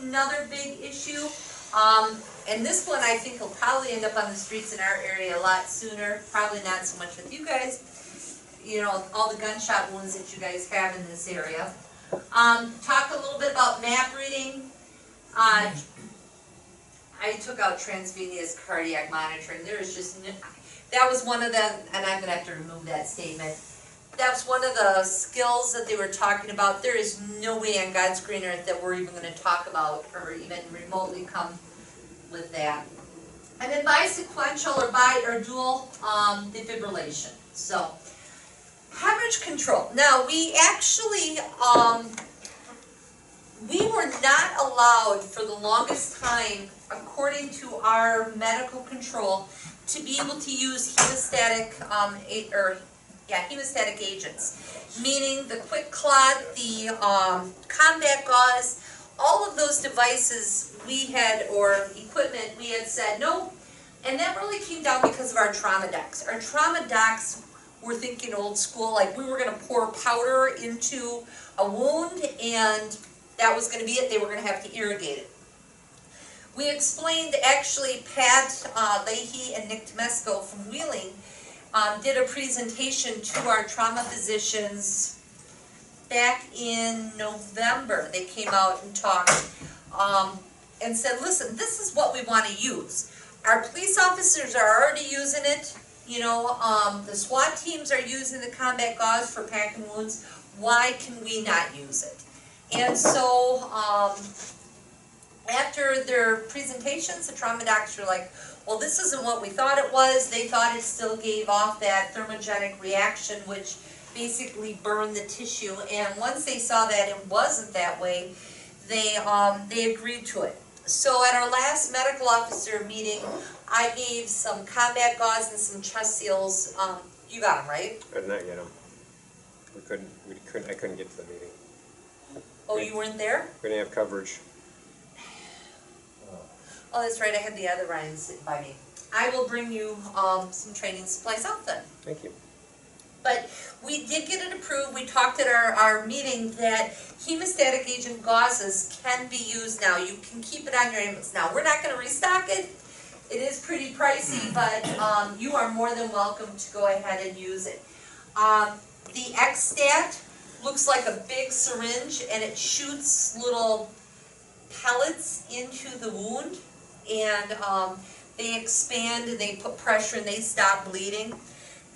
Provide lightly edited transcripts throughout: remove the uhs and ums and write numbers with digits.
another big issue. And this one I think will probably end up on the streets in our area a lot sooner. Probably not so much with you guys. You know, all the gunshot wounds that you guys have in this area. Talk a little bit about map reading. I took out transvenous cardiac monitoring. There is just, that was one of them, and I'm going to have to remove that statement. That's one of the skills that they were talking about. There is no way on God's green earth that we're even going to talk about or even remotely come with that. And then bi-sequential or dual defibrillation. So, hemorrhage control. Now, we actually, we were not allowed for the longest time, according to our medical control, to be able to use hemostatic hemostatic agents, meaning the quick clot, the combat gauze, all of those devices we had, or equipment, we had said no, and that really came down because of our trauma docs. Our trauma docs were thinking old school, like we were going to pour powder into a wound and that was going to be it. They were going to have to irrigate it. We explained, actually, Pat Leahy and Nick Temesco from Wheeling did a presentation to our trauma physicians back in November. They came out and talked and said, listen, this is what we want to use. Our police officers are already using it. You know, the SWAT teams are using the combat gauze for packing wounds. Why can we not use it? And so, after their presentations, the trauma docs were like, well, this isn't what we thought it was. They thought it still gave off that thermogenic reaction, which basically burned the tissue. And once they saw that it wasn't that way, they agreed to it. So at our last medical officer meeting, I gave some combat gauze and some chest seals. You got them, right? I did not get them. I couldn't get to the meeting. Oh, you weren't there? We didn't have coverage. Oh, that's right, I had the other Ryan sitting by me. I will bring you some training supplies out then. Thank you. But we did get it approved. We talked at our meeting that hemostatic agent gauzes can be used now. You can keep it on your ambulance. Now, we're not going to restock it. It is pretty pricey, but you are more than welcome to go ahead and use it. The X-Stat looks like a big syringe, and it shoots little pellets into the wound, and they expand and they put pressure and they stop bleeding.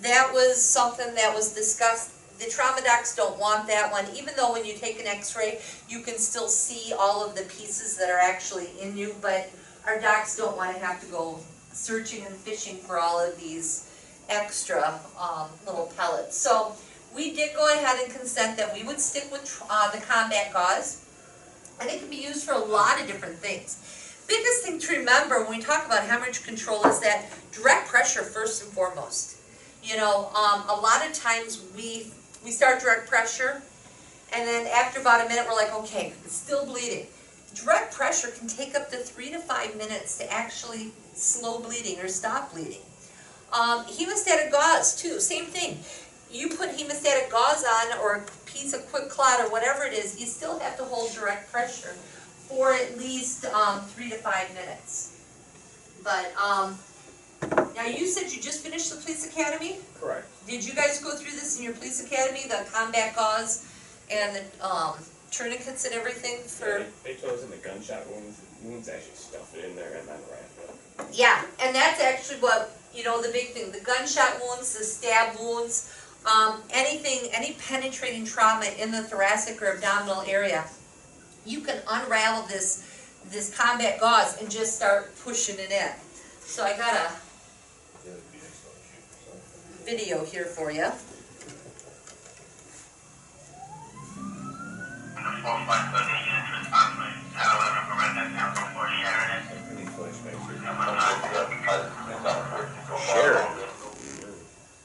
That was something that was discussed. The trauma docs don't want that one, even though when you take an x-ray, you can still see all of the pieces that are actually in you, but our docs don't want to have to go searching and fishing for all of these extra little pellets. So we did go ahead and consent that we would stick with the combat gauze, and it can be used for a lot of different things. Biggest thing to remember when we talk about hemorrhage control is that direct pressure first and foremost. You know, a lot of times we start direct pressure, and then after about a minute we're like, okay, it's still bleeding. Direct pressure can take up to 3 to 5 minutes to actually slow bleeding or stop bleeding. Hemostatic gauze too, same thing. You put hemostatic gauze on, or a piece of quick clot or whatever it is, you still have to hold direct pressure for at least 3 to 5 minutes. But now you said you just finished the police academy? Correct. Did you guys go through this in your police academy, the combat gauze and the tourniquets and everything? For they chose in the gunshot wounds actually stuff it in there and then wrap it. Yeah, and that's actually what, you know, the big thing, the gunshot wounds, the stab wounds, any penetrating trauma in the thoracic or abdominal area, you can unravel this combat gauze and just start pushing it in. So I got a video here for you.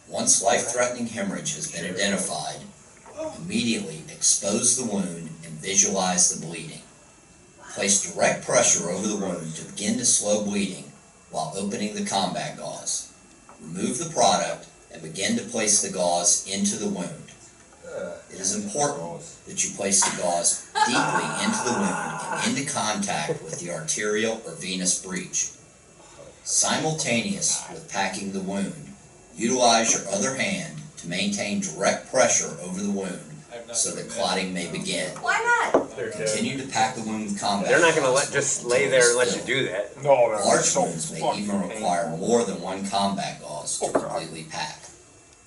Once life-threatening hemorrhage has been identified, immediately expose the wound and visualize the bleeding. Place direct pressure over the wound to begin to slow bleeding while opening the combat gauze. Remove the product and begin to place the gauze into the wound. It is important that you place the gauze deeply into the wound and into contact with the arterial or venous breach. Simultaneous with packing the wound, utilize your other hand to maintain direct pressure over the wound so that clotting may begin. Why not? Continue to pack the wound with combat They're not gonna gauze just until lay it there is and let you filled. do that. No, Large wounds may even require more than one combat gauze to Oh, God. completely pack.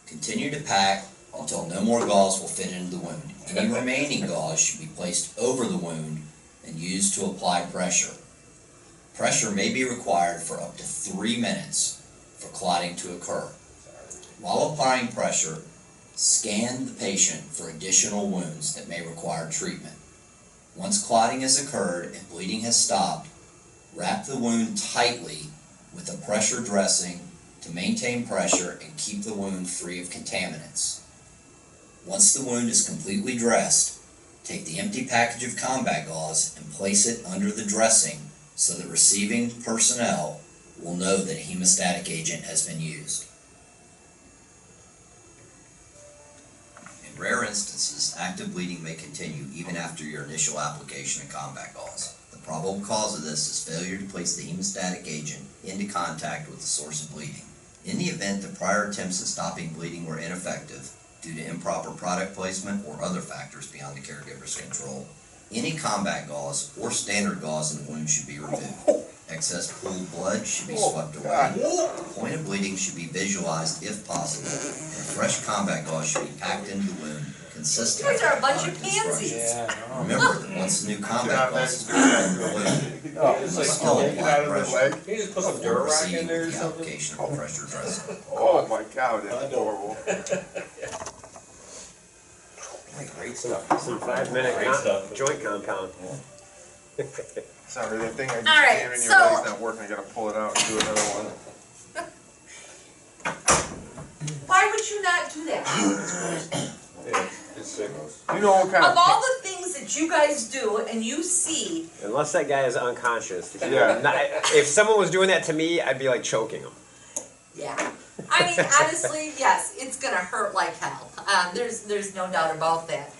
Continue to pack until no more gauze will fit into the wound. Any remaining gauze should be placed over the wound and used to apply pressure. Pressure may be required for up to 3 minutes for clotting to occur. While applying pressure, scan the patient for additional wounds that may require treatment. Once clotting has occurred and bleeding has stopped, wrap the wound tightly with a pressure dressing to maintain pressure and keep the wound free of contaminants. Once the wound is completely dressed, take the empty package of combat gauze and place it under the dressing so the receiving personnel will know that a hemostatic agent has been used. In rare instances, active bleeding may continue even after your initial application of combat gauze. The probable cause of this is failure to place the hemostatic agent into contact with the source of bleeding. In the event that prior attempts at stopping bleeding were ineffective due to improper product placement or other factors beyond the caregiver's control, any combat gauze or standard gauze in the wound should be removed. Excess pooled blood should be swept away. The point of bleeding should be visualized if possible, and fresh combat gauze should be packed into the wound consistent You guys are a with bunch of product instructions. pansies. Remember that once the new combat gauze is put in the wound, you must still apply pressure Can you just put some before Durarock in proceeding there or with the something? application of pressure dressing. Oh my God, that's horrible. Great stuff. Some 5-minute Great stuff. joint compound. Sorry, that thing I just Alright, jammed in your so- leg's not working. I gotta pull it out and do another one. Why would you not do that? Yeah, it's signals. You know what kind Of of all the things that you guys do and you see, Unless that guy is unconscious. Yeah. If someone was doing that to me, I'd be like choking him. yeah. I mean, honestly, yes, it's gonna hurt like hell. There's no doubt about that.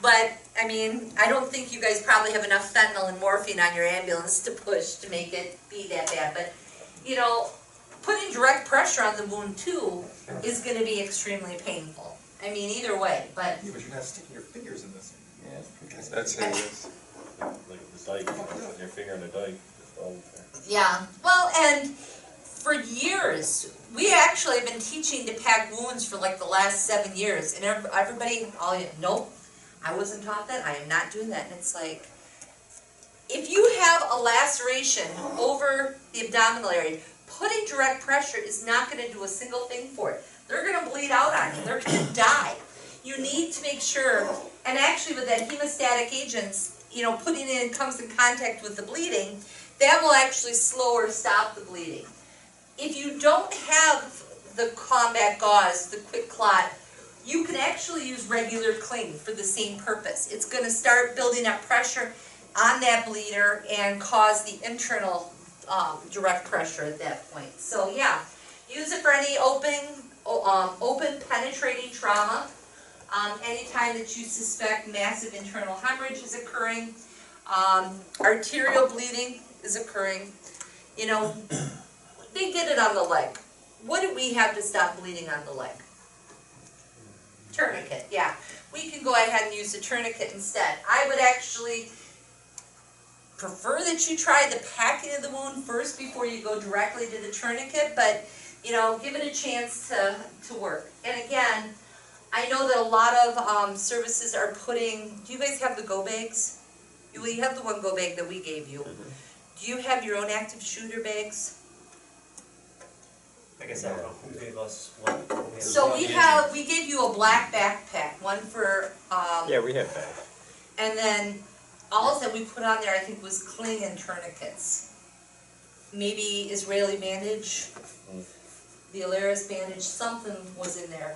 But, I mean, I don't think you guys probably have enough fentanyl and morphine on your ambulance to push to make it be that bad. But, you know, putting direct pressure on the wound too is gonna be extremely painful. I mean, either way, but Yeah, but you're not sticking your fingers in this. Yeah, it's pretty good. that's hideous. Like the dike, putting your finger in the dike. Just all there. yeah. Well, and for years, we actually have been teaching to pack wounds for like the last 7 years, and everybody, nope, I wasn't taught that. I am not doing that. And it's like, if you have a laceration over the abdominal area, putting direct pressure is not going to do a single thing for it. They're going to bleed out on you. They're going to die. You need to make sure, and actually with that hemostatic agents, you know, putting it in comes in contact with the bleeding, that will actually slow or stop the bleeding. If you don't have the combat gauze, the quick clot, you can actually use regular cling for the same purpose. It's going to start building up pressure on that bleeder and cause the internal direct pressure at that point. So yeah, use it for any open penetrating trauma. Anytime that you suspect massive internal hemorrhage is occurring, arterial bleeding is occurring. You know, they did it on the leg. What do we have to stop bleeding on the leg? Tourniquet, yeah. We can go ahead and use a tourniquet instead. I would actually prefer that you try the packing of the wound first before you go directly to the tourniquet, but, you know, give it a chance to work. And again, I know that a lot of services are putting, do you guys have the go bags? You have the one go bag that we gave you. Do you have your own active shooter bags? I guess I don't know who gave us what. So we gave you a black backpack, one for, Yeah, we have that. and then all that we put on there, I think, was cling and tourniquets. Maybe Israeli bandage, the Alaris bandage, something was in there.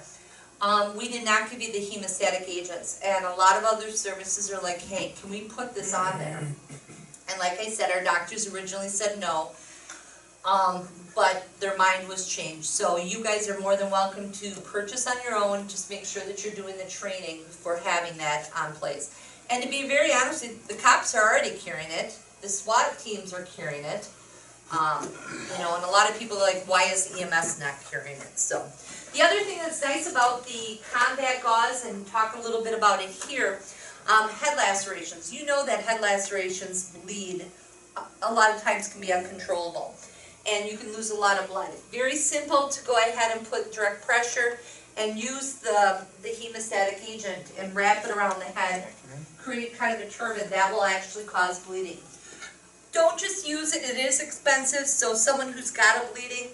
We did not give you the hemostatic agents, and a lot of other services are like, hey, can we put this on there? And like I said, our doctors originally said no. but their mind was changed. So you guys are more than welcome to purchase on your own, just make sure that you're doing the training for having that on place. And to be very honest, the cops are already carrying it, the SWAT teams are carrying it. You know, and a lot of people are like, why is EMS not carrying it? So, the other thing that's nice about the combat gauze, and talk a little bit about it here, head lacerations. You know that head lacerations bleed, a lot of times can be uncontrollable, and you can lose a lot of blood. Very simple to go ahead and put direct pressure and use the hemostatic agent and wrap it around the head, create kind of a turban. That will actually cause bleeding. Don't just use it, it is expensive, so someone who's got a bleeding,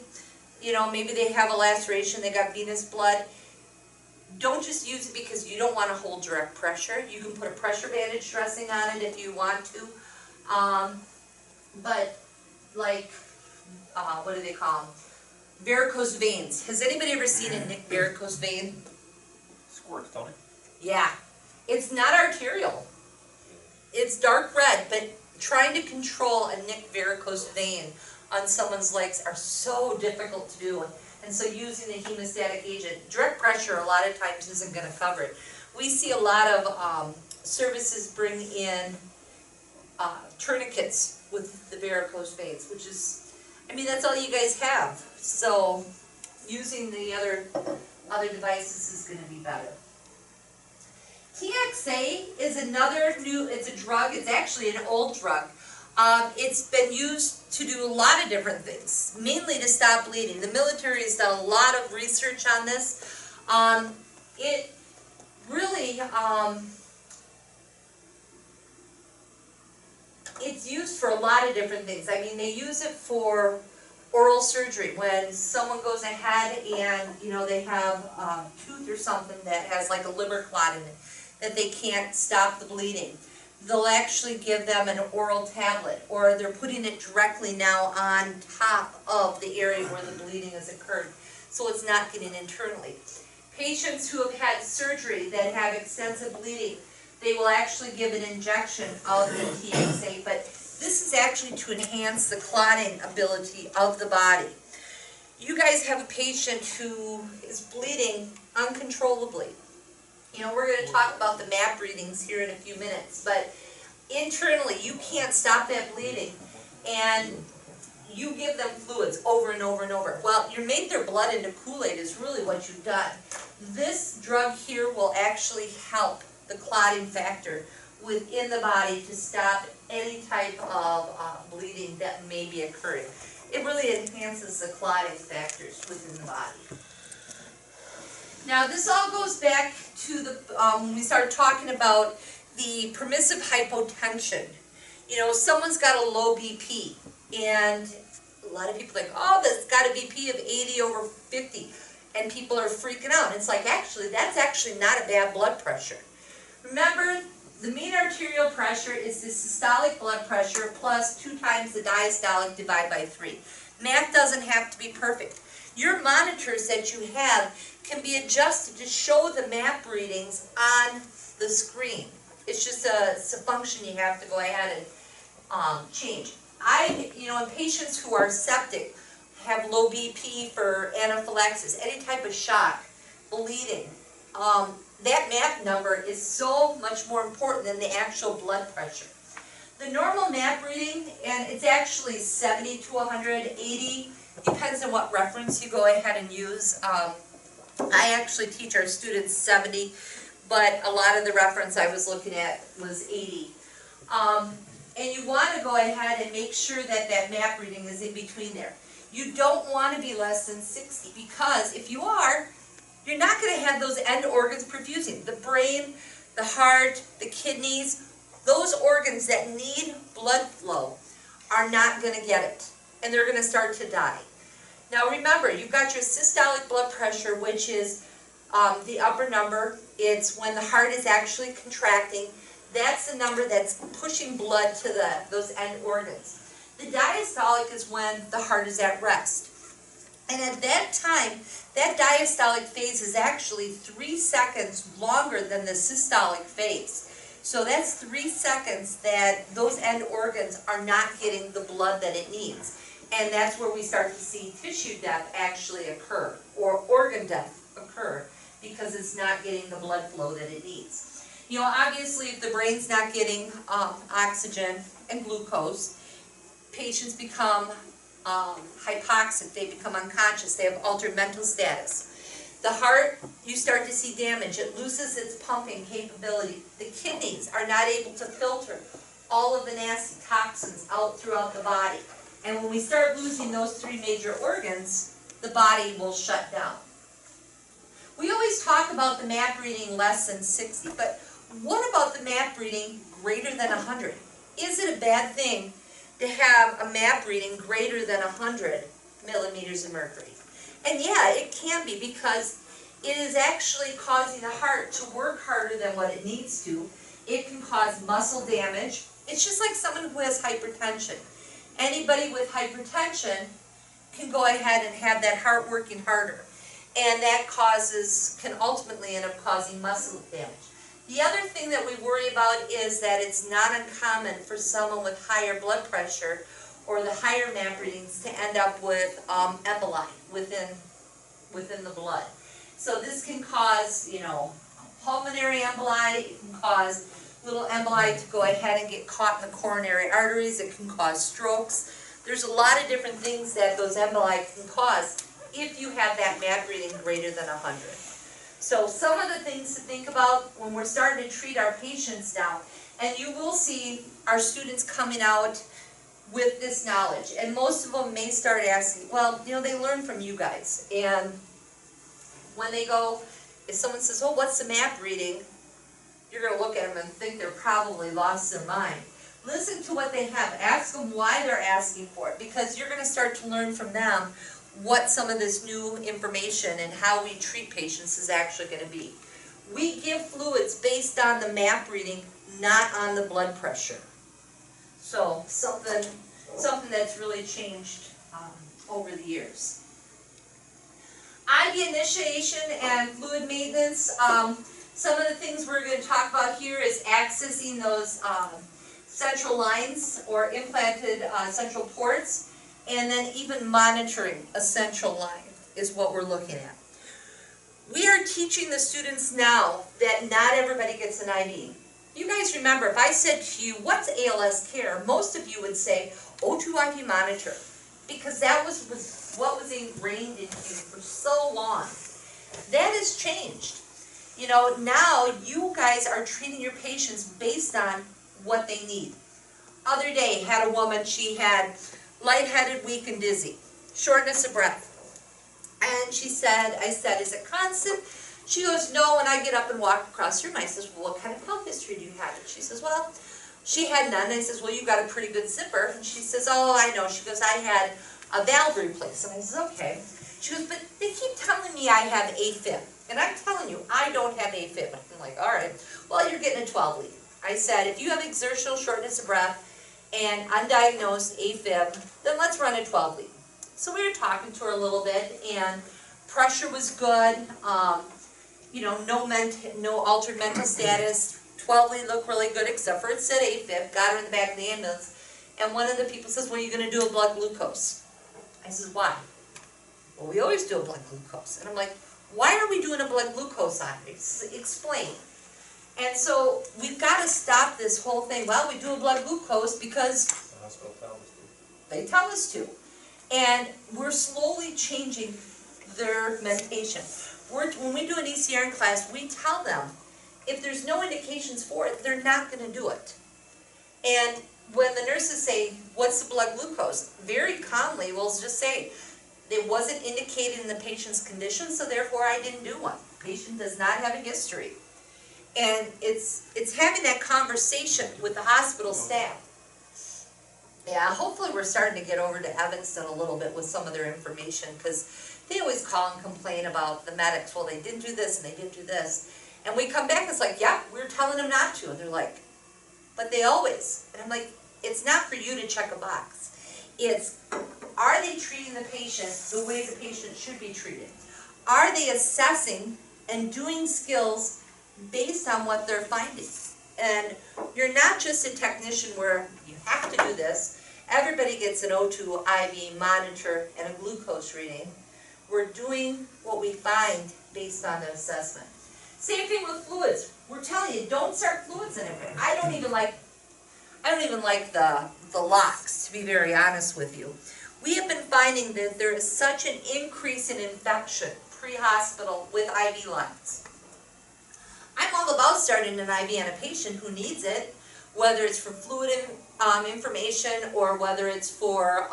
you know, maybe they have a laceration, they got venous blood, don't just use it because you don't want to hold direct pressure. You can put a pressure bandage dressing on it if you want to, but like, what do they call them? Varicose veins. Has anybody ever seen a nick varicose vein? Squirts, don't it? Yeah. It's not arterial. It's dark red, but trying to control a nick varicose vein on someone's legs are so difficult to do. And so using the hemostatic agent, direct pressure a lot of times isn't going to cover it. We see a lot of services bring in tourniquets with the varicose veins, which is, I mean, that's all you guys have. So using the other devices is going to be better. TXA is another new, it's a drug, it's actually an old drug. It's been used to do a lot of different things, mainly to stop bleeding. The military has done a lot of research on this. It really, it's used for a lot of different things. I mean, they use it for oral surgery. When someone goes ahead and, you know, they have a tooth or something that has like a liver clot in it, that they can't stop the bleeding, they'll actually give them an oral tablet, or they're putting it directly now on top of the area where the bleeding has occurred, so it's not getting internally. Patients who have had surgery that have extensive bleeding, they will actually give an injection of the TXA, but this is actually to enhance the clotting ability of the body. You guys have a patient who is bleeding uncontrollably. You know, we're going to talk about the MAP readings here in a few minutes, but internally you can't stop that bleeding, and you give them fluids over and over and over. Well, you made their blood into Kool-Aid is really what you've done. This drug here will actually help the clotting factor within the body to stop any type of bleeding that may be occurring. It really enhances the clotting factors within the body. Now, this all goes back to the when we started talking about the permissive hypotension. You know, someone's got a low BP, and a lot of people are like, oh, that's got a BP of 80 over 50, and people are freaking out. And it's like, actually, that's actually not a bad blood pressure. Remember, the mean arterial pressure is the systolic blood pressure plus 2 times the diastolic divided by 3. Math doesn't have to be perfect. Your monitors that you have can be adjusted to show the MAP readings on the screen. It's just a function you have to go ahead and change. You know, in patients who are septic, have low BP for anaphylaxis, any type of shock, bleeding, that MAP number is so much more important than the actual blood pressure. The normal MAP reading, and it's actually 70 to 180, depends on what reference you go ahead and use. I actually teach our students 70, but a lot of the reference I was looking at was 80. And you want to go ahead and make sure that that MAP reading is in between there. You don't want to be less than 60, because if you are, you're not going to have those end organs perfusing. The brain, the heart, the kidneys, those organs that need blood flow are not going to get it, and they're going to start to die. Now remember, you've got your systolic blood pressure, which is the upper number. It's when the heart is actually contracting. That's the number that's pushing blood to those end organs. The diastolic is when the heart is at rest. And at that time, that diastolic phase is actually 3 seconds longer than the systolic phase. So that's 3 seconds that those end organs are not getting the blood that it needs. And that's where we start to see tissue death actually occur, or organ death occur, because it's not getting the blood flow that it needs. You know, obviously if the brain's not getting oxygen and glucose, patients become hypoxic, they become unconscious, they have altered mental status. The heart, you start to see damage, it loses its pumping capability. The kidneys are not able to filter all of the nasty toxins out throughout the body. And when we start losing those three major organs, the body will shut down. We always talk about the MAP reading less than 60, but what about the MAP reading greater than 100? Is it a bad thing to have a MAP reading greater than 100 millimeters of mercury? And yeah, it can be, because it is actually causing the heart to work harder than what it needs to. It can cause muscle damage. It's just like someone who has hypertension. Anybody with hypertension can go ahead and have that heart working harder. And that can ultimately end up causing muscle damage. The other thing that we worry about is that it's not uncommon for someone with higher blood pressure or the higher MAP readings to end up with emboli within the blood. So this can cause, you know, pulmonary emboli. It can cause little emboli to go ahead and get caught in the coronary arteries. It can cause strokes. There's a lot of different things that those emboli can cause if you have that MAP reading greater than 100. So some of the things to think about when we're starting to treat our patients now, and you will see our students coming out with this knowledge, and most of them may start asking, well, you know, they learn from you guys, and when they go, if someone says, oh, what's the MAP reading? You're going to look at them and think they're probably lost their mind. Listen to what they have. Ask them why they're asking for it, because you're going to start to learn from them what some of this new information and how we treat patients is actually going to be. We give fluids based on the MAP reading, not on the blood pressure. So something that's really changed over the years. IV initiation and fluid maintenance. Some of the things we're going to talk about here is accessing those central lines or implanted central ports, and then even monitoring a central line is what we're looking at. We are teaching the students now that not everybody gets an IV. You guys remember, if I said to you, what's ALS care? Most of you would say, O2 IV monitor, because that was what was ingrained in you for so long. That has changed. You know, now you guys are treating your patients based on what they need. Other day, had a woman, she had lightheaded, weak, and dizzy, shortness of breath. And she said, I said, is it constant? She goes, no, and I get up and walk across the room. I says, well, what kind of health history do you have? And she says, well, she had none. And I says, well, you got a pretty good zipper. And she says, oh, I know. She goes, I had a valve replaced. And I says, okay. She goes, but they keep telling me I have AFib. And I'm telling you, I don't have AFib. I'm like, all right, well, you're getting a 12-lead. I said, if you have exertional shortness of breath and undiagnosed AFib, then let's run a 12-lead. So we were talking to her a little bit, and pressure was good. You know, no altered mental status. 12-lead looked really good, except for it said AFib. Got her in the back of the ambulance, and one of the people says, well, are you going to do a blood glucose? I says, why? Well, we always do a blood glucose. And I'm like, why are we doing a blood glucose on it? Explain. And so we've got to stop this whole thing. Well, we do a blood glucose because The hospital tells us to. they tell us to. And we're slowly changing their medication. When we do an ECR in class, we tell them, if there's no indications for it, they're not going to do it. And when the nurses say, what's the blood glucose? Very calmly, we'll just say, it wasn't indicated in the patient's condition, so therefore I didn't do one. The patient does not have a history. And it's having that conversation with the hospital staff. Yeah, hopefully we're starting to get over to Evanston a little bit with some of their information, because they always call and complain about the medics. Well, they didn't do this and they didn't do this. And we come back, it's like, yeah, we're telling them not to. And they're like, but they always. And I'm like, it's not for you to check a box. It's, are they treating the patient the way the patient should be treated? Are they assessing and doing skills based on what they're finding? And you're not just a technician where you have to do this. everybody gets an O2 IV monitor and a glucose reading. We're doing what we find based on the assessment. Same thing with fluids. We're telling you, don't start fluids in it. I don't even like the locks, to be very honest with you. We have been finding that there is such an increase in infection pre-hospital with IV lines. I'm all about starting an IV on a patient who needs it, whether it's for fluid information or whether it's for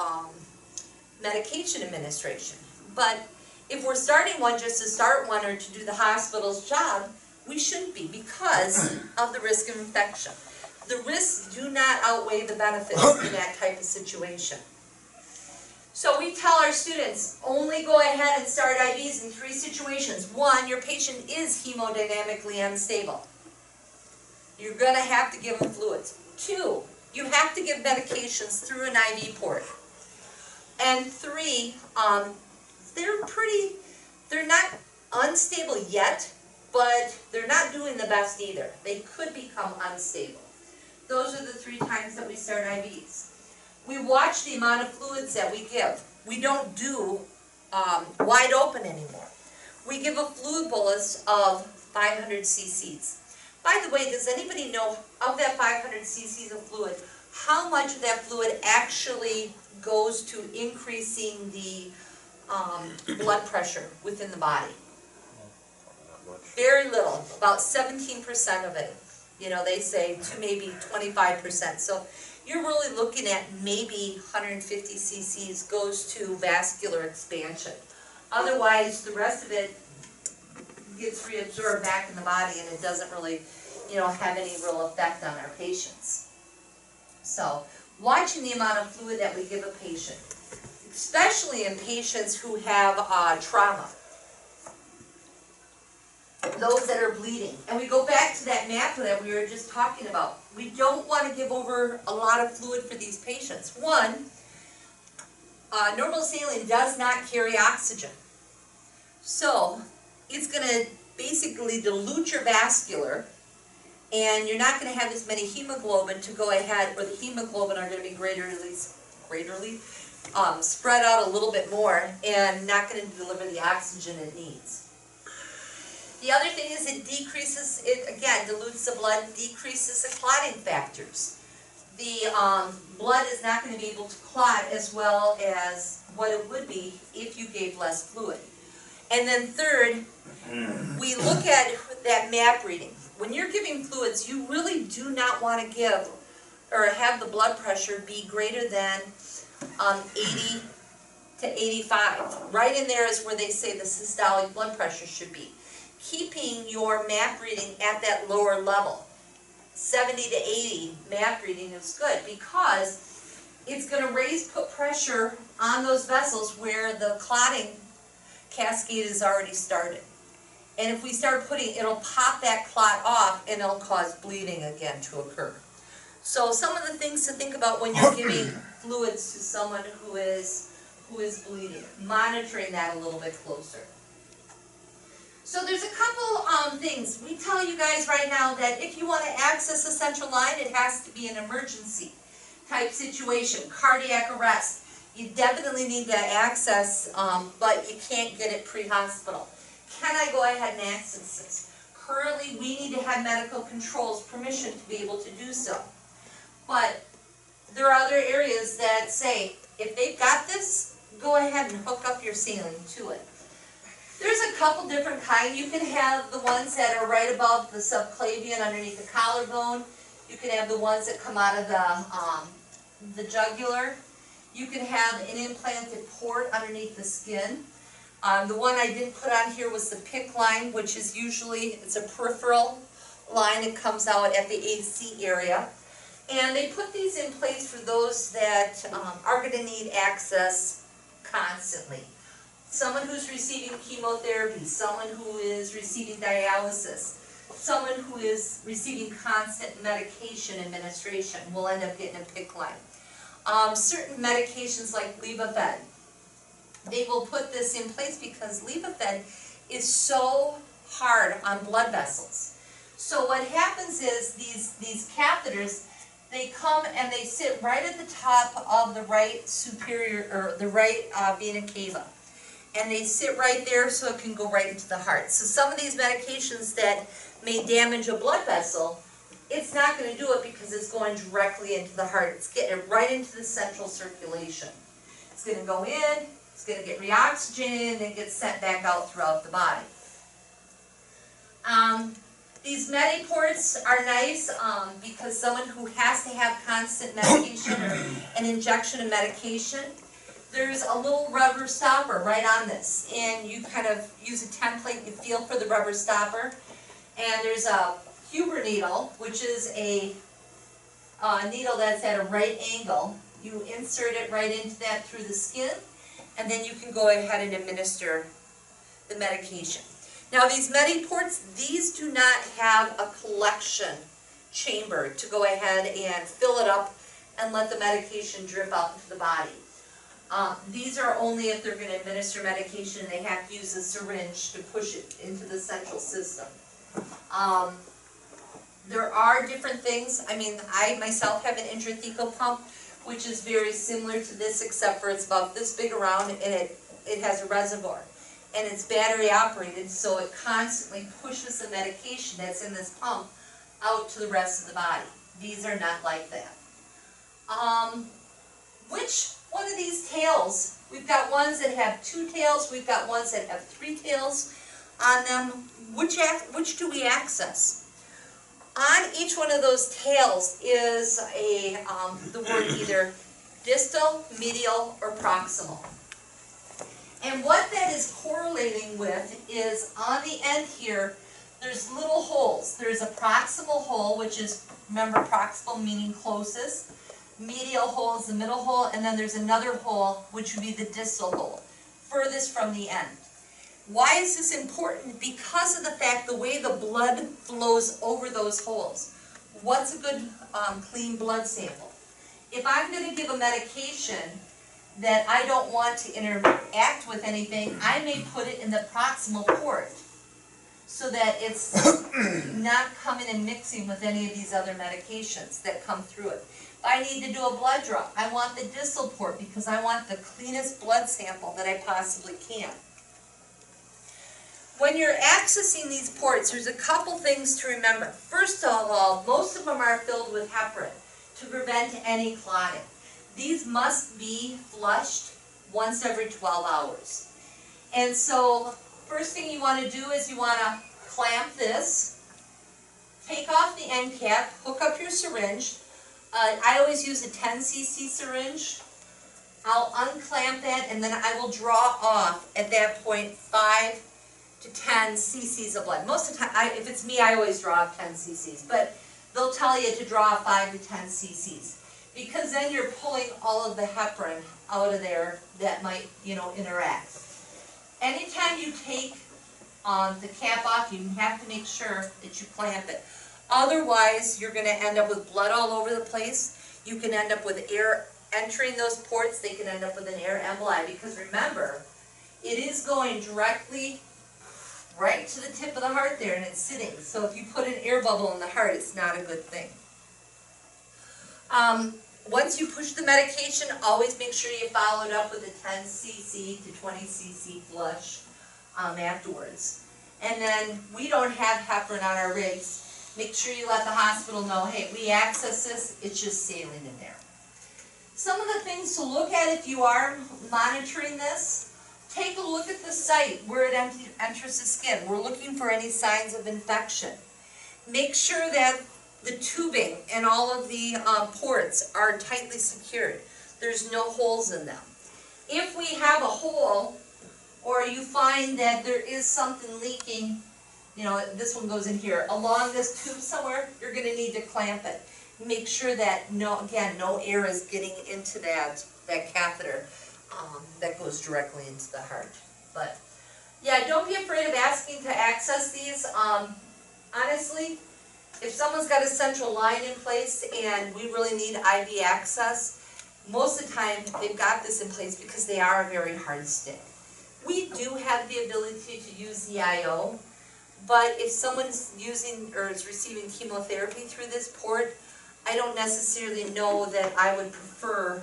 medication administration. But if we're starting one just to start one or to do the hospital's job, we shouldn't be because of the risk of infection. The risks do not outweigh the benefits in that type of situation. So we tell our students, only go ahead and start IVs in 3 situations. 1, your patient is hemodynamically unstable. You're going to have to give them fluids. 2, you have to give medications through an IV port. And 3, they're not unstable yet, but they're not doing the best either. They could become unstable. Those are the 3 times that we start IVs. We watch the amount of fluids that we give. We don't do wide open anymore. We give a fluid bolus of 500 cc's. By the way, does anybody know of that 500 cc's of fluid, how much of that fluid actually goes to increasing the blood pressure within the body? Not much. Very little, about 17% of it. You know, they say to maybe 25%. So you're really looking at maybe 150 cc's goes to vascular expansion. Otherwise, the rest of it gets reabsorbed back in the body and it doesn't really, have any real effect on our patients. So, watching the amount of fluid that we give a patient, especially in patients who have trauma, those that are bleeding. And we go back to that map that we were just talking about. We don't want to give over a lot of fluid for these patients. 1, normal saline does not carry oxygen. So, it's going to basically dilute your vascular, and you're not going to have as many hemoglobin to go ahead, or the hemoglobin are going to be greaterly spread out a little bit more, and not going to deliver the oxygen it needs. The other thing is it again, dilutes the blood, decreases the clotting factors. The blood is not going to be able to clot as well as what it would be if you gave less fluid. And then 3rd, we look at that MAP reading. When you're giving fluids, you really do not want to give or have the blood pressure be greater than 80 to 85. Right in there is where they say the systolic blood pressure should be. Keeping your MAP reading at that lower level, 70 to 80 MAP reading is good because it's going to put pressure on those vessels where the clotting cascade is already started. And if we start it'll pop that clot off and it'll cause bleeding again to occur. So some of the things to think about when you're giving fluids to someone who is bleeding, monitoring that a little bit closer. So there's a couple things. We tell you guys right now that if you want to access a central line, it has to be an emergency type situation, cardiac arrest. You definitely need to access, but you can't get it pre-hospital. Can I go ahead and access this? Currently, we need to have medical controls permission to be able to do so. But there are other areas that say, if they've got this, go ahead and hook up your saline to it. There's a couple different kinds. You can have the ones that are right above the subclavian underneath the collarbone. You can have the ones that come out of the jugular. You can have an implanted port underneath the skin. The one I didn't put on here was the PICC line, which is it's a peripheral line. It comes out at the AC area. And they put these in place for those that are going to need access constantly. Someone who's receiving chemotherapy, someone who is receiving dialysis, someone who is receiving constant medication administration will end up getting a PICC line. Certain medications like Levophed, they will put this in place because Levophed is so hard on blood vessels. So what happens is these catheters, They come and they sit right at the top of the right superior, or the right vena cava. And they sit right there so it can go right into the heart. So some of these medications that may damage a blood vessel, it's not going to do it because it's going directly into the heart. It's getting it right into the central circulation. It's going to go in, it's going to get reoxygenated, and get sent back out throughout the body. These Mediports are nice because someone who has to have constant medication or an injection of medication, there's a little rubber stopper right on this. And you kind of use a template, you feel for the rubber stopper. And there's a Huber needle, which is a needle that's at a right angle. You insert it right into that through the skin, and then you can go ahead and administer the medication. Now these Mediports, these do not have a collection chamber to go ahead and fill it up and let the medication drip out into the body. These are only if they're going to administer medication, they have to use a syringe to push it into the central system. There are different things. I mean, I myself have an intrathecal pump, which is very similar to this, except for it's about this big around, and it has a reservoir. And it's battery operated, so it constantly pushes the medication that's in this pump out to the rest of the body. These are not like that. Which one of these tails? We've got ones that have 2 tails, we've got ones that have 3 tails on them. Which do we access? On each one of those tails is the word either distal, medial, or proximal. And what that is correlating with is on the end here, there's little holes. There's a proximal hole, which is, remember, proximal meaning closest. Medial hole is the middle hole, and then there's another hole, which would be the distal hole, furthest from the end. Why is this important? Because of the fact the way the blood flows over those holes. What's a good clean blood sample? If I'm going to give a medication that I don't want to interact with anything, I may put it in the proximal port so that it's not coming and mixing with any of these other medications that come through it. If I need to do a blood draw, I want the distal port because I want the cleanest blood sample that I possibly can. When you're accessing these ports, there's a couple things to remember. First of all, most of them are filled with heparin to prevent any clotting. These must be flushed once every 12 hours. And so, first thing you want to do is you want to clamp this, take off the end cap, hook up your syringe. I always use a 10 cc syringe. I'll unclamp that and then I will draw off at that point 5 to 10 cc's of blood. Most of the time, if it's me, I always draw off 10 cc's, but they'll tell you to draw 5 to 10 cc's. Because then you're pulling all of the heparin out of there that might, interact. Anytime you take the cap off, you have to make sure that you clamp it. Otherwise, you're going to end up with blood all over the place. You can end up with air entering those ports. They can end up with an air emboli. Because remember, it is going directly right to the tip of the heart there, and it's sitting. So if you put an air bubble in the heart, it's not a good thing. Once you push the medication, always make sure you follow it up with a 10 cc to 20 cc flush afterwards. And then we don't have heparin on our rigs. Make sure you let the hospital know, hey, we access this, it's just saline in there. Some of the things to look at if you are monitoring this, take a look at the site where it enters the skin. We're looking for any signs of infection. Make sure that the tubing and all of the ports are tightly secured. There's no holes in them. If we have a hole, or you find that there is something leaking, this one goes in here, along this tube somewhere, you're going to need to clamp it. Make sure that, no air is getting into that catheter that goes directly into the heart. But, yeah, don't be afraid of asking to access these. Honestly, if someone's got a central line in place and we really need IV access, most of the time they've got this in place because they are a very hard stick. We do have the ability to use the IO, but if someone's using or is receiving chemotherapy through this port, I don't necessarily know that I would prefer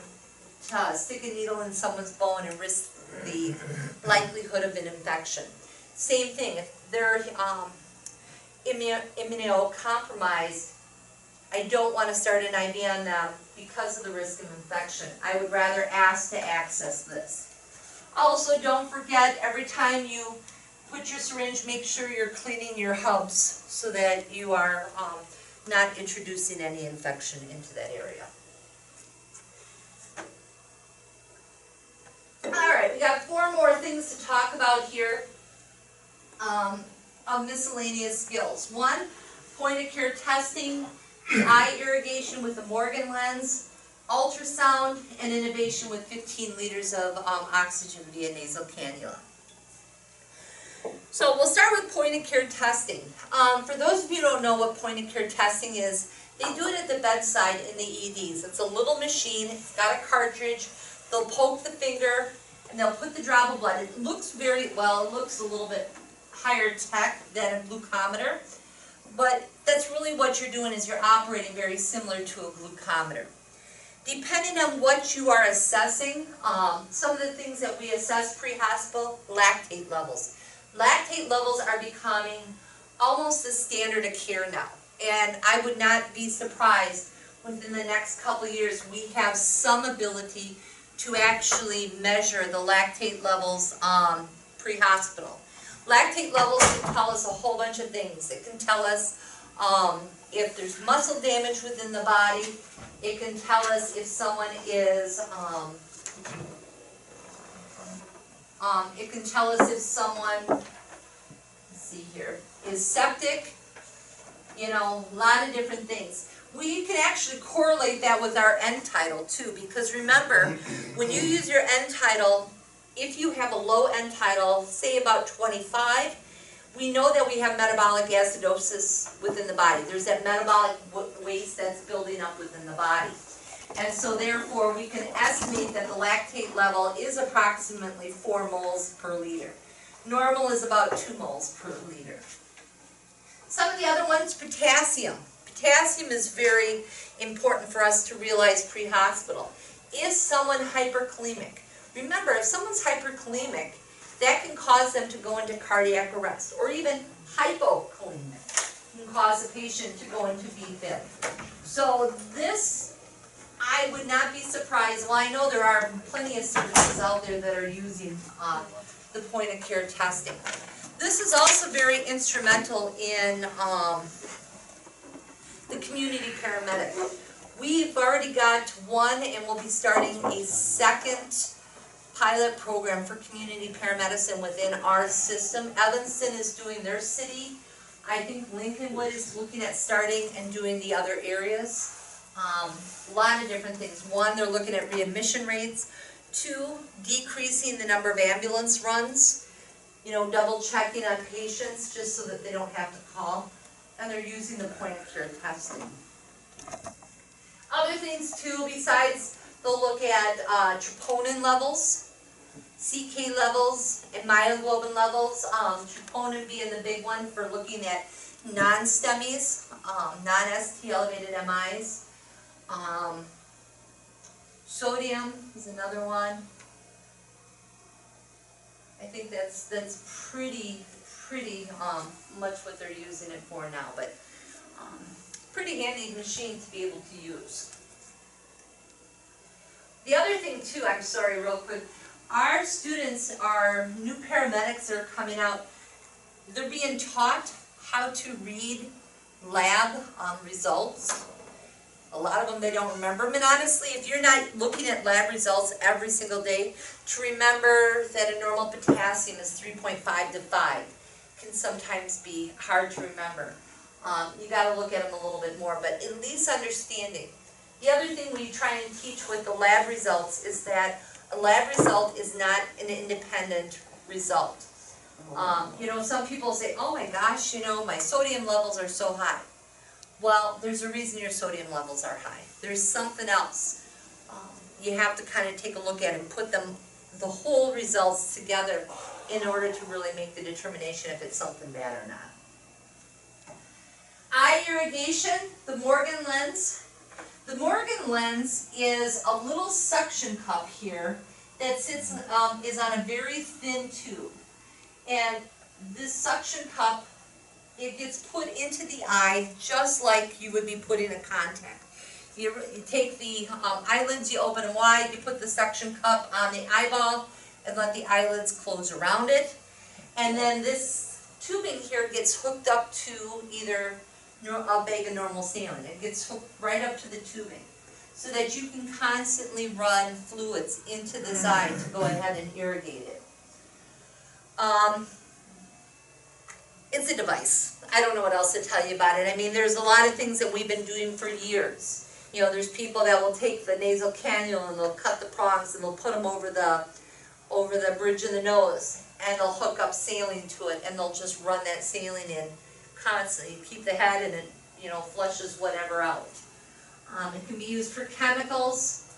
to stick a needle in someone's bone and risk the likelihood of an infection. Same thing, if they're immunocompromised, I don't want to start an IV on them because of the risk of infection. I would rather ask to access this. Also, don't forget, every time you put your syringe, make sure you're cleaning your hubs so that you are not introducing any infection into that area. Alright, we got 4 more things to talk about here of miscellaneous skills. 1, point-of-care testing, eye irrigation with a Morgan lens, ultrasound, and intubation with 15 liters of oxygen via nasal cannula. So we'll start with point-of-care testing. For those of you who don't know what point-of-care testing is, they do it at the bedside in the EDs. It's a little machine, it's got a cartridge, they'll poke the finger, and they'll put the drop of blood. It looks it looks a little bit higher tech than a glucometer, but that's really what you're doing, is you're operating very similar to a glucometer. Depending on what you are assessing, some of the things that we assess pre-hospital, lactate levels. Lactate levels are becoming almost the standard of care now, and I would not be surprised within the next couple of years we have some ability to actually measure the lactate levels pre-hospital. Lactate levels can tell us a whole bunch of things. It can tell us if there's muscle damage within the body. It can tell us if someone is, it can tell us if someone, let's see here, is septic, you know, a lot of different things. We can actually correlate that with our end tidal too, because remember, when you use your end tidal, if you have a low end tidal, say about 25, we know that we have metabolic acidosis within the body. There's that metabolic waste that's building up within the body. And so therefore we can estimate that the lactate level is approximately 4 moles per liter. Normal is about 2 moles per liter. Some of the other ones, potassium. Potassium is very important for us to realize pre-hospital. Is someone hyperkalemic? Remember, if someone's hyperkalemic, that can cause them to go into cardiac arrest, or even hypokalemic can cause a patient to go into VFib. So this, I would not be surprised. Well, I know there are plenty of services out there that are using the point-of-care testing. This is also very instrumental in the community paramedic. We've already got 1, and we'll be starting a 2nd pilot program for community paramedicine within our system. Evanston is doing their city. I think Lincolnwood is looking at starting and doing the other areas. A lot of different things. 1, they're looking at readmission rates. 2, decreasing the number of ambulance runs. You know, double checking on patients just so that they don't have to call. And they're using the point-of-care testing. Other things too, besides, they'll look at troponin levels, CK levels, and myoglobin levels. Troponin being the big one for looking at non-STEMIs, non-ST elevated MIs. Sodium is another one. I think that's pretty much what they're using it for now, but pretty handy machine to be able to use. The other thing too, I'm sorry, real quick, our students, our new paramedics that are coming out, they're being taught how to read lab results. A lot of them they don't remember. And honestly, if you're not looking at lab results every single day, to remember that a normal potassium is 3.5 to 5 can sometimes be hard to remember. You got to look at them a little bit more, but at least understanding. The other thing we try and teach with the lab results is that a lab result is not an independent result. You know, some people say, oh my gosh, you know, my sodium levels are so high. Well, there's a reason your sodium levels are high. There's something else. You have to kind of take a look at it and put the whole results together in order to really make the determination if it's something bad or not. Eye irrigation, the Morgan lens. The Morgan lens is a little suction cup here that sits, is on a very thin tube. And this suction cup, it gets put into the eye just like you would be putting a contact. You take the eyelids, you open them wide, you put the suction cup on the eyeball and let the eyelids close around it. And then this tubing here gets hooked up to either a bag of normal saline. It gets hooked right up to the tubing so that you can constantly run fluids into this eye to go ahead and irrigate it. It's a device. I don't know what else to tell you about it. I mean, there's a lot of things that we've been doing for years. You know, there's people that will take the nasal cannula and they'll cut the prongs and they'll put them over the bridge of the nose and they'll hook up saline to it and they'll just run that saline in constantly. Keep the head and it, you know, flushes whatever out. It can be used for chemicals.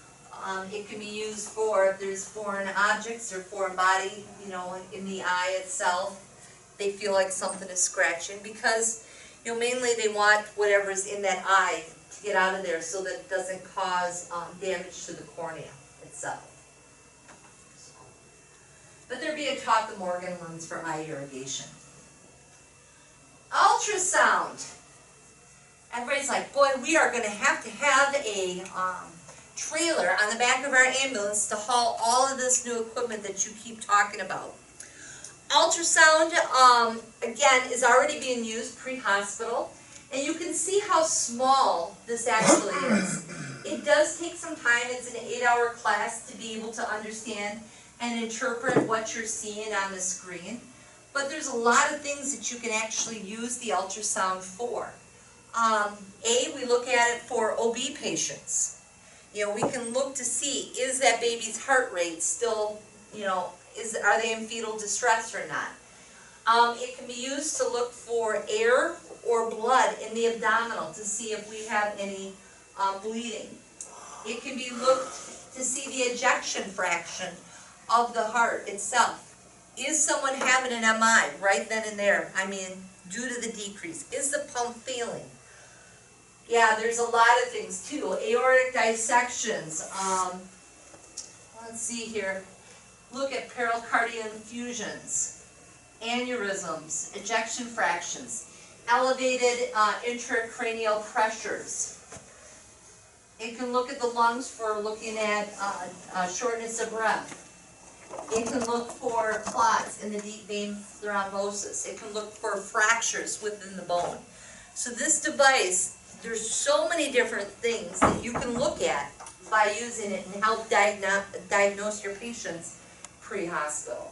It can be used for if there's foreign objects or foreign body, you know, in the eye itself. They feel like something is scratching because, you know, mainly they want whatever's in that eye to get out of there so that it doesn't cause damage to the cornea itself. But they're being taught the Morgan lens for eye irrigation. Ultrasound. Everybody's like, boy, we are going to have a trailer on the back of our ambulance to haul all of this new equipment that you keep talking about. Ultrasound, again, is already being used pre-hospital, and you can see how small this actually is. It does take some time. It's an 8-hour class to be able to understand and interpret what you're seeing on the screen, but there's a lot of things that you can actually use the ultrasound for. We look at it for OB patients. You know, we can look to see, is that baby's heart rate still, you know, are they in fetal distress or not? It can be used to look for air or blood in the abdominal to see if we have any bleeding. It can be looked to see the ejection fraction of the heart itself. Is someone having an MI right then and there? I mean, due to the decrease. Is the pump failing? Yeah, there's a lot of things too. Aortic dissections. Let's see here. Look at pericardial infusions, aneurysms, ejection fractions, elevated intracranial pressures. It can look at the lungs for looking at shortness of breath. It can look for clots in the deep vein thrombosis. It can look for fractures within the bone. So this device, there's so many different things that you can look at by using it and help diagnose your patients pre-hospital.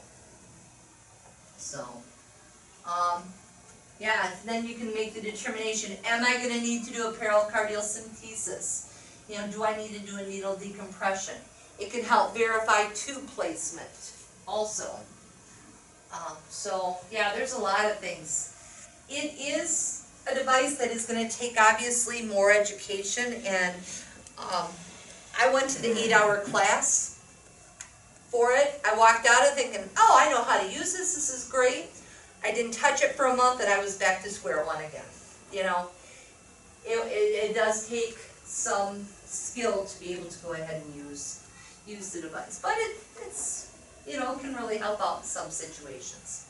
So, yeah, then you can make the determination, am I going to need to do a pericardial synthesis? You know, do I need to do a needle decompression? It can help verify tube placement also. So, yeah, there's a lot of things. It is a device that is going to take, obviously, more education, and I went to the 8-hour class for it. I walked out of thinking, oh, I know how to use this, this is great. I didn't touch it for a month and I was back to square one again. You know, it does take some skill to be able to go ahead and use the device. But it's, you know, can really help out in some situations.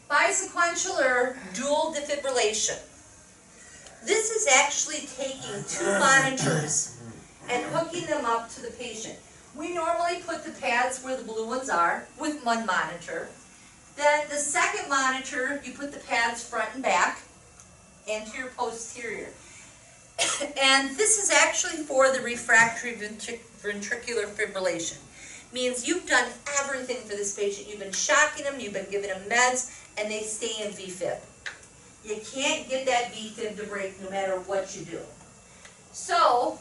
Bisequential or dual defibrillation. This is actually taking 2 monitors and hooking them up to the patient. We normally put the pads where the blue ones are with one monitor. Then the second monitor, you put the pads front and back anterior posterior. And this is actually for the refractory ventricular fibrillation. Means you've done everything for this patient. You've been shocking them, you've been giving them meds, and they stay in VFib. You can't get that VFib to break no matter what you do. So,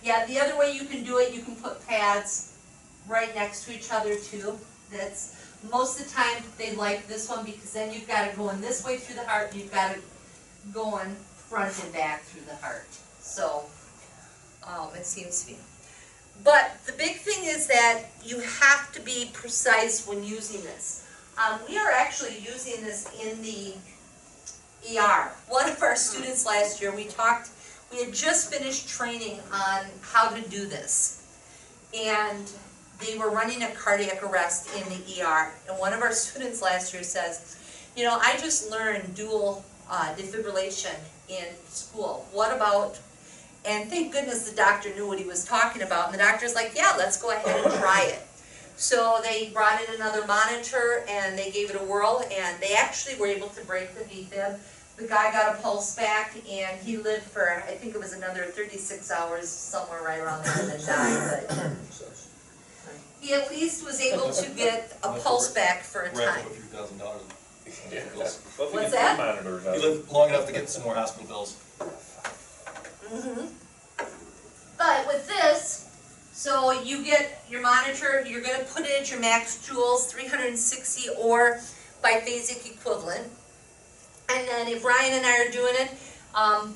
yeah, the other way you can do it, you can put pads right next to each other too. That's most of the time they like this one because then you've got it going this way through the heart and you've got it going front and back through the heart. So, it seems to be. But the big thing is that you have to be precise when using this. We are actually using this in the ER. One of our students last year, we We had just finished training on how to do this. And they were running a cardiac arrest in the ER. And one of our students last year says, you know, I just learned dual defibrillation in school. What about, and thank goodness the doctor knew what he was talking about. And the doctor's like, yeah, let's go ahead and try it. So they brought in another monitor and they gave it a whirl, and they actually were able to break the defib. The guy got a pulse back and he lived for, I think it was another 36 hours, somewhere right around there, and then died. But he at least was able to get a pulse back for a Rack time. up a few $1,000. Yeah. What's that? Monitors You out. live long enough to get some more hospital bills. But with this, so you get your monitor, you're going to put it at your max joules, 360 or biphasic equivalent. And then if Ryan and I are doing it,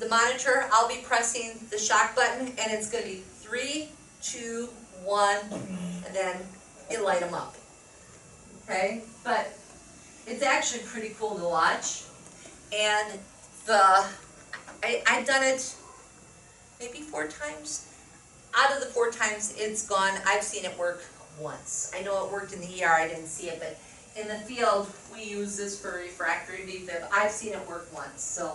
the monitor, I'll be pressing the shock button, and it's going to be 3, 2, 1, and then it'll light them up. Okay? But it's actually pretty cool to watch. And I've done it maybe 4 times. Out of the 4 times it's gone, I've seen it work once. I know it worked in the ER, I didn't see it, but in the field, we use this for refractory defib. I've seen it work once, so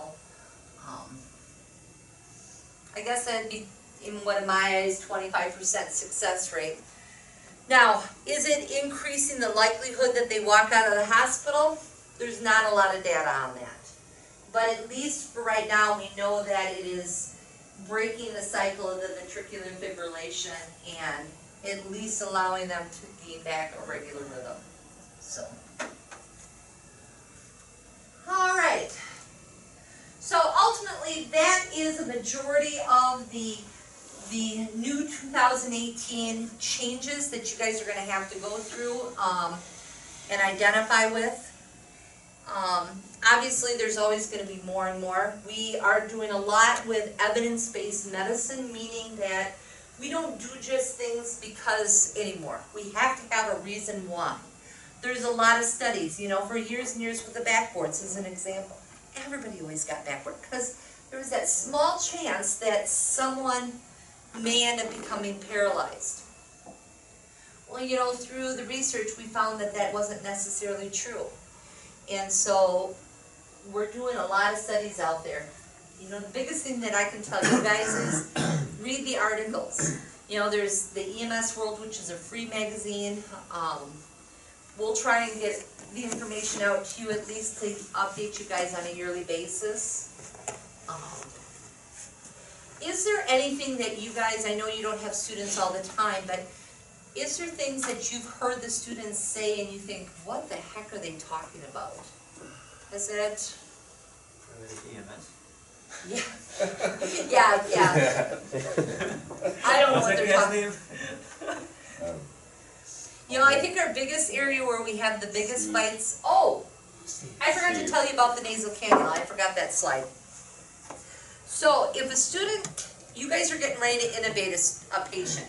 I guess that'd be, in what in my eyes, 25% success rate. Now, is it increasing the likelihood that they walk out of the hospital? There's not a lot of data on that. But at least for right now, we know that it is breaking the cycle of the ventricular fibrillation and at least allowing them to gain back a regular rhythm. So, all right. So ultimately, that is a majority of the new 2018 changes that you guys are going to have to go through and identify with. Obviously, there's always going to be more and more. We are doing a lot with evidence-based medicine, meaning that we don't do just things because anymore. We have to have a reason why. There's a lot of studies, you know, for years and years with the backboards as an example. Everybody always got backward because there was that small chance that someone may end up becoming paralyzed. Well, you know, through the research, we found that that wasn't necessarily true. And so we're doing a lot of studies out there. You know, the biggest thing that I can tell you guys is read the articles. You know, there's the EMS World, which is a free magazine. We'll try and get the information out to you, at least to update you guys on a yearly basis. Is there anything that you guys, I know you don't have students all the time, but is there things that you've heard the students say and you think, what the heck are they talking about? Is it? EMS. Yeah. Yeah. I don't know what they're talking about. You know, I think our biggest area where we have the biggest fights, I forgot to tell you about the nasal cannula. I forgot that slide. So if a student, you guys are getting ready to intubate a patient,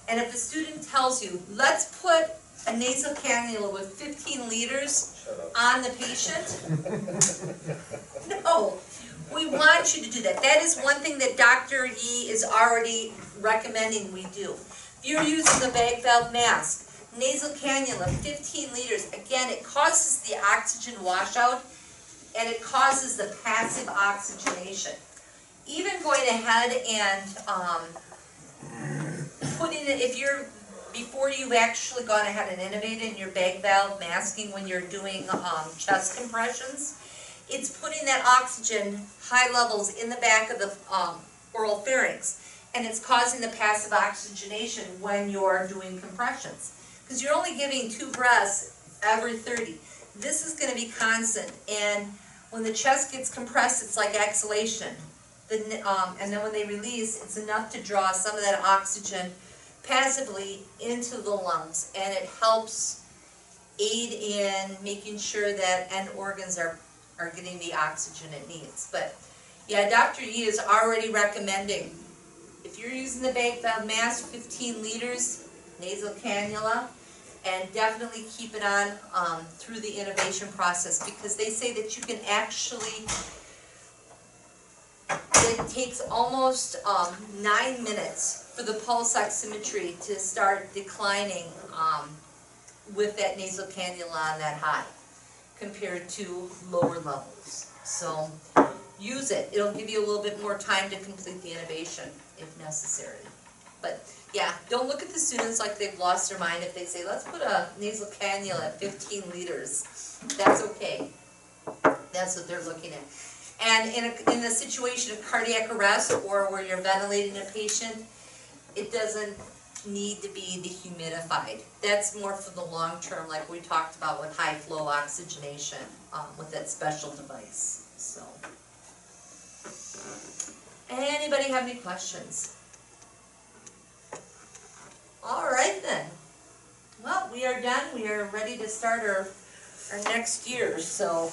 and if a student tells you, let's put a nasal cannula with 15 liters on the patient, no, we want you to do that. That is one thing that Dr. Yee is already recommending we do. If you're using a bag valve mask, nasal cannula, 15 liters, again, it causes the oxygen washout and it causes the passive oxygenation. Even going ahead and putting it, if you're, before you've actually gone ahead and innovated in your bag valve masking when you're doing chest compressions, it's putting that oxygen high levels in the back of the oral pharynx, and it's causing the passive oxygenation when you're doing compressions. Because you're only giving 2 breaths every 30. This is going to be constant, and when the chest gets compressed, it's like exhalation. And then when they release, it's enough to draw some of that oxygen passively into the lungs, and it helps aid in making sure that end organs are getting the oxygen it needs. But yeah, Dr. Yee is already recommending, if you're using the bag valve mask, 15 liters, nasal cannula, and definitely keep it on through the innovation process, because they say that you can actually It takes almost 9 minutes for the pulse oximetry to start declining with that nasal cannula on that high compared to lower levels. So use it. It'll give you a little bit more time to complete the intubation if necessary. But yeah, don't look at the students like they've lost their mind if they say, let's put a nasal cannula at 15 liters. That's okay. That's what they're looking at. And in the situation of cardiac arrest or where you're ventilating a patient, it doesn't need to be dehumidified. That's more for the long term, like we talked about with high flow oxygenation with that special device. So, anybody have any questions? All right then. Well, we are done. We are ready to start our next year. So.